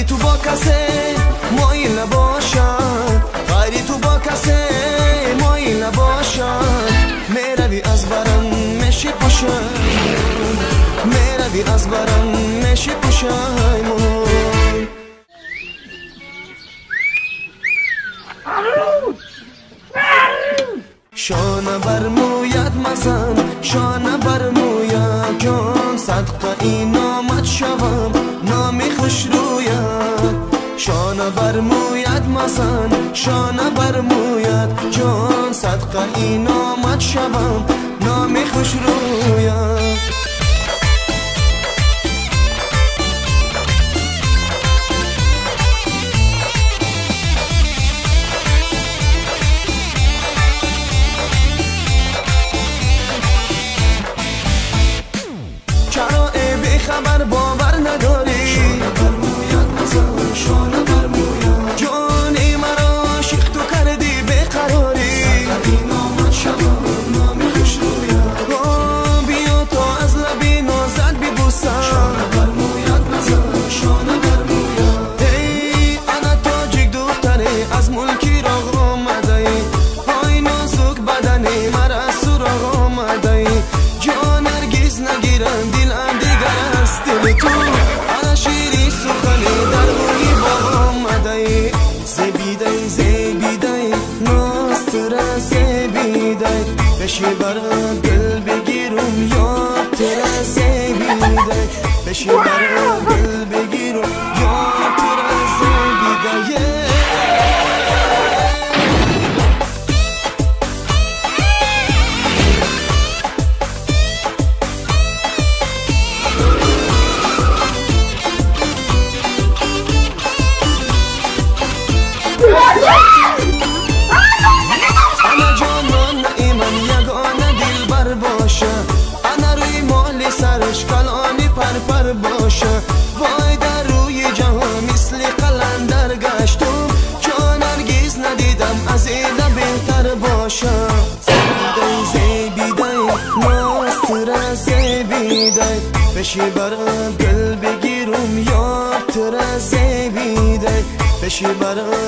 غیری تو با کسی مایل نباشد، غیری تو با کسی مایل نباشد. میروی از برم میشی پوشد، میروی از برم میشی پوشد. شانه بر مویت مزن، شانه بر مویت جان، صدقه این آمد شوم نامی خوش رویت. شانه بر مویت مزن، شانه بر مویت جان، صدقه این آمد شوم نامی خوش رویت. خبر باور نداری، شانه بر مویت مزن، شانه بر مویت جانی مرا عاشق تو کردی بیقراری. صدقه نامت شوم نامی خوش رویت. بیا تا از لبی نازت ببوسم، شانه بر مویت مزن، شانه بر مویت. ای انا تاجیک دختری از ملکی راغ آمده ای، های نازک بدنی مرا سراغ آمده ای. جان هرگز نگیرم دلم دیگر است دل تو، انا شیری سخنی در روی با آمده ای. زبیده زبیده ناز ترا زبیده، بشی برم دل بگیرم یاد ترا زبیده، بشی برم دل بگیرم یاد ترا زبیده. انا جانان ایمن یگانه دل بر باشه، انا روی مال سرش کلانی پر باشه. وای در روی جهان مثل قلندر گشتم، جان هرگز ندیدم از ایده بهتر باشه. زبیده زبیده ناز ترا زبیده، بشی برم دل بگیرم یاد ترا زبیده، بشی برم